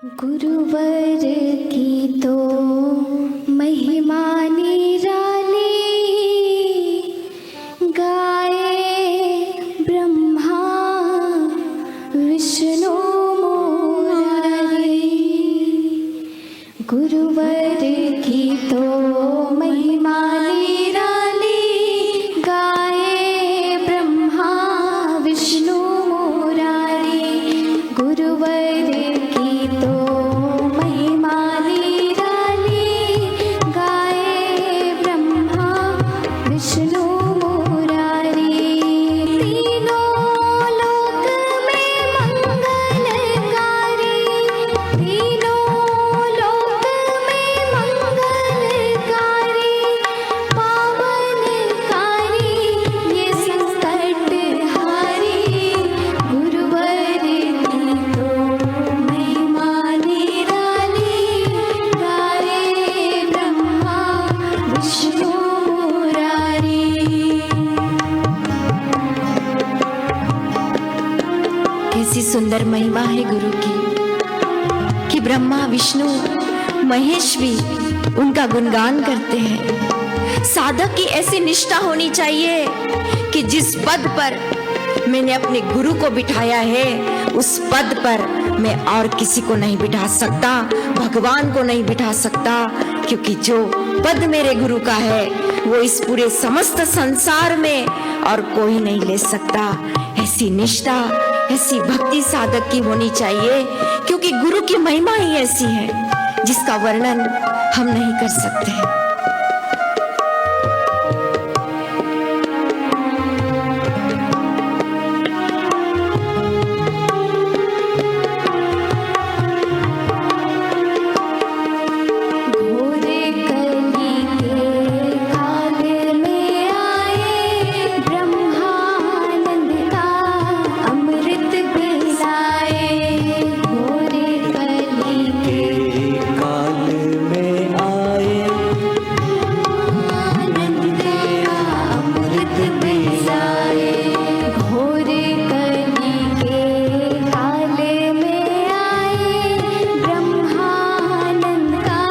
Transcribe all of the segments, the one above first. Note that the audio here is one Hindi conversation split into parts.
गुरुवर की तो महिमा निराली, गाए ब्रह्मा विष्णु मुरारी। गुरुवर की तो महिमा निराली, गाए ब्रह्मा विष्णु मुरारी। गुरुवर की तो महिमा निराली, गाए ब्रह्मा विष्णु मुरारी। तीनों लोक में मंगलकारी, तीनों लोक में मंगलकारी, पावनकारी ये संकट हारी। गुरुवर की तो महिमा निराली, गाए ब्रह्मा विष्णु मुरारी। कैसी सुंदर महिमा है गुरु की कि ब्रह्मा विष्णु महेश भी उनका गुणगान करते हैं। साधक की ऐसी निष्ठा होनी चाहिए कि जिस पद पर मैंने अपने गुरु को बिठाया है, उस पद पर मैं और किसी को नहीं बिठा सकता, भगवान को नहीं बिठा सकता, क्योंकि जो पद मेरे गुरु का है वो इस पूरे समस्त संसार में और कोई नहीं ले सकता। ऐसी निष्ठा, ऐसी भक्ति साधक की होनी चाहिए, क्योंकि गुरु की महिमा ही ऐसी है जिसका वर्णन हम नहीं कर सकते। घोरे कली के काल में आए, ब्रह्मानंद का अमृत पिलाए। घोरे कली के काल में आए, आनंद का अमृत पिलाए। घोरे कली के काल में आए, ब्रह्मानंद का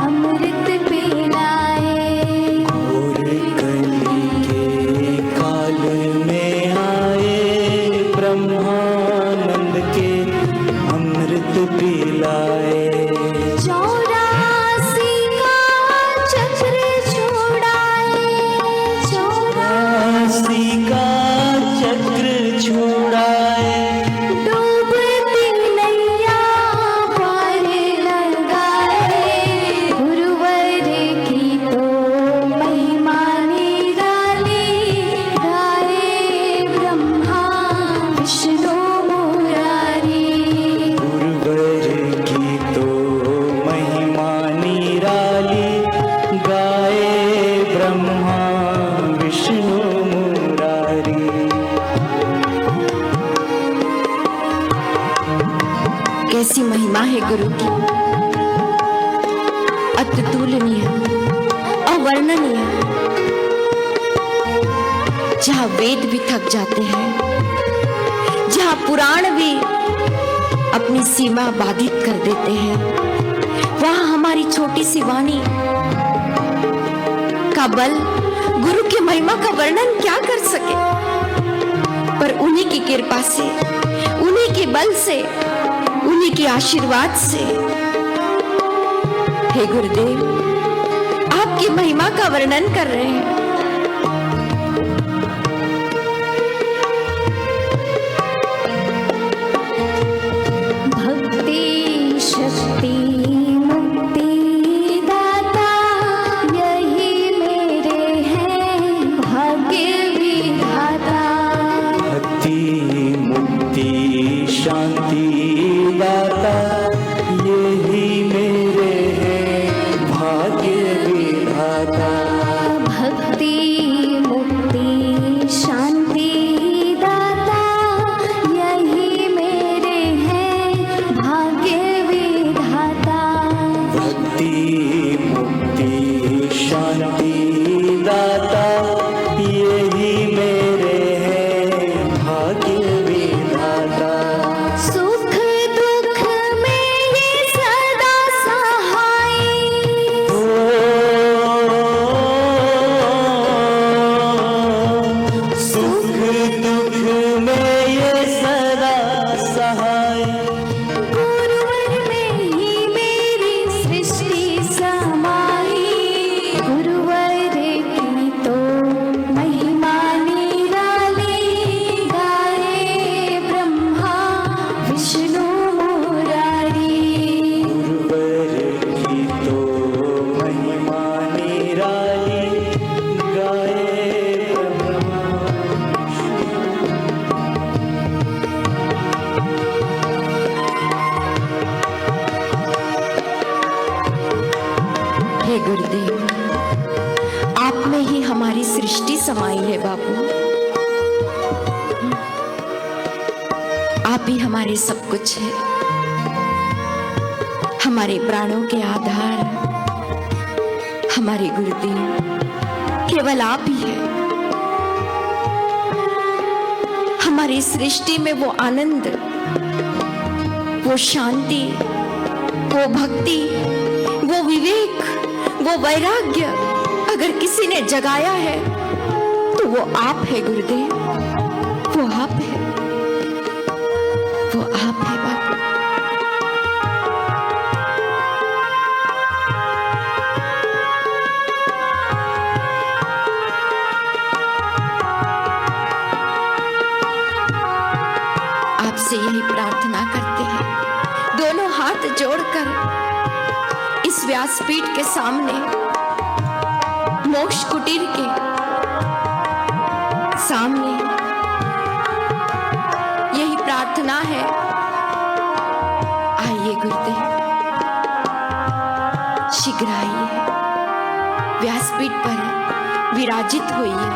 अमृत पिलाए। घोर कली के काल में आए, ब्रह्मानंद के अमृत पिलाए। 84 का चक्र छुड़ाए, 84 का चक्र छुड़ाए, डूबती नैया पार लगाए। गुरुवर की तो महिमा निराली, गाए ब्रह्मा विष्णु मुरारी। गुरुवर की तो महिमा निराली, गाए ब्रह्मा विष्णु मुरारी। कैसी महिमा है गुरु की, अतुलनीय, अवर्णनीय। जहाँ वेद भी थक जाते हैं, जहाँ पुराण भी अपनी सीमा बाधित कर देते हैं, वहाँ हमारी छोटी सी वाणी का बल गुरु की महिमा का वर्णन क्या कर सके। पर उन्हीं की कृपा से, उन्हीं के बल से, उन्हीं के आशीर्वाद से, हे गुरुदेव, आपकी महिमा का वर्णन कर रहे हैं। भक्ति शक्ति मुक्ति दाता, यही मेरे हैं भाग्य विधाता। भक्ति मुक्ति शांति दाता, यही मेरे हैं भाग्य विधाता। भक्ति मुक्ति हे गुरुदेव, आप में ही हमारी सृष्टि समाई है बापू। आप ही हमारे सब कुछ है, हमारे प्राणों के आधार, हमारे गुरुदेव केवल आप ही है। हमारी सृष्टि में वो आनंद, वो शांति, वो भक्ति, वो विवेक, वो वैराग्य अगर किसी ने जगाया है तो वो आप है गुरुदेव, वो आप है, वो आप है बापू। आपसे यही प्रार्थना करते हैं, दोनों हाथ जोड़कर इस व्यासपीठ के सामने, मोक्ष कुटीर के सामने यही प्रार्थना है। आइए गुरुदेव, शीघ्र आइए, व्यासपीठ पर विराजित होइए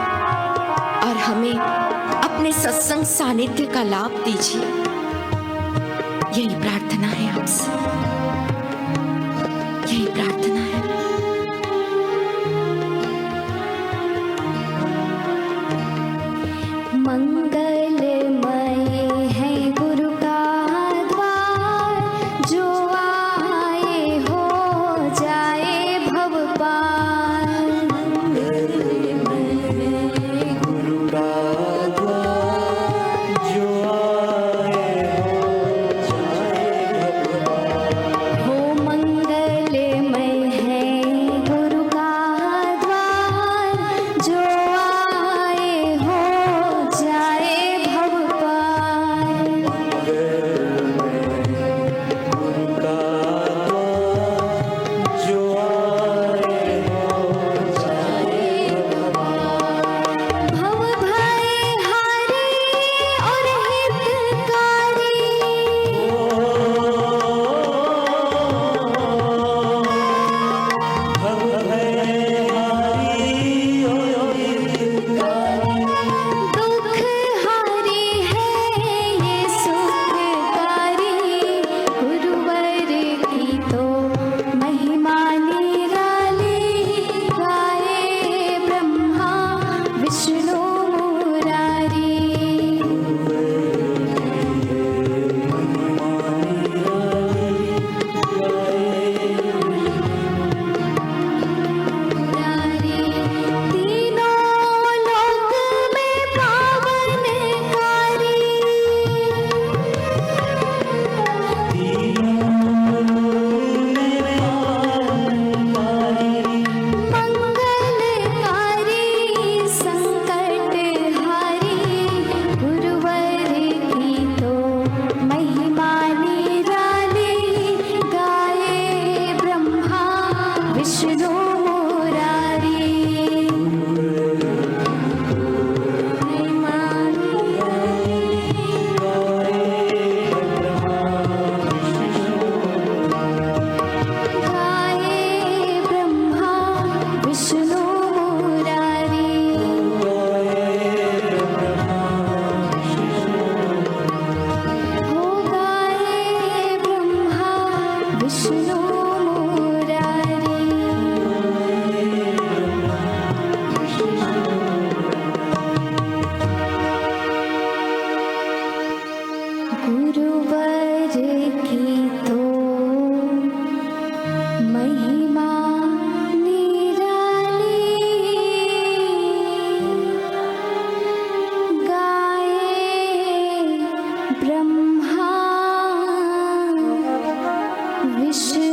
और हमें अपने सत्संग सानिध्य का लाभ दीजिए। यही प्रार्थना है आपसे, यही प्रार्थना है। मंगलमय है गुरु का द्वार, जो आए हो जाए भव पार। गुरु का द्वार, जो आए हो जाए भगवान। हो मंगलमय है गुरु का द्वार, जो आए हो जाए भव पार। गुरु का द्वार, जो आए हो जाए भगवान। भव भय हारी और हितकारी, भव भय हारी और हितकारी। दुख हारी है ये सुखकारी। गुरुवर की तो महिमा निराली, गाए ब्रह्मा विष्णु मुरारी। तीनों लोक में पावनकारी, मंगलकारी संकटहारी। गुरुवर की तो महिमा निराली, गाए ब्रह्मा विष्णु मुरारी। महिमा गाए ब्रह्मा विष्णु मुरारी। हो गाए ब्रह्मा विष्णु मुरारी। गुरुवर की तो महिमा निराली, गाए ब्रह्मा विष्णु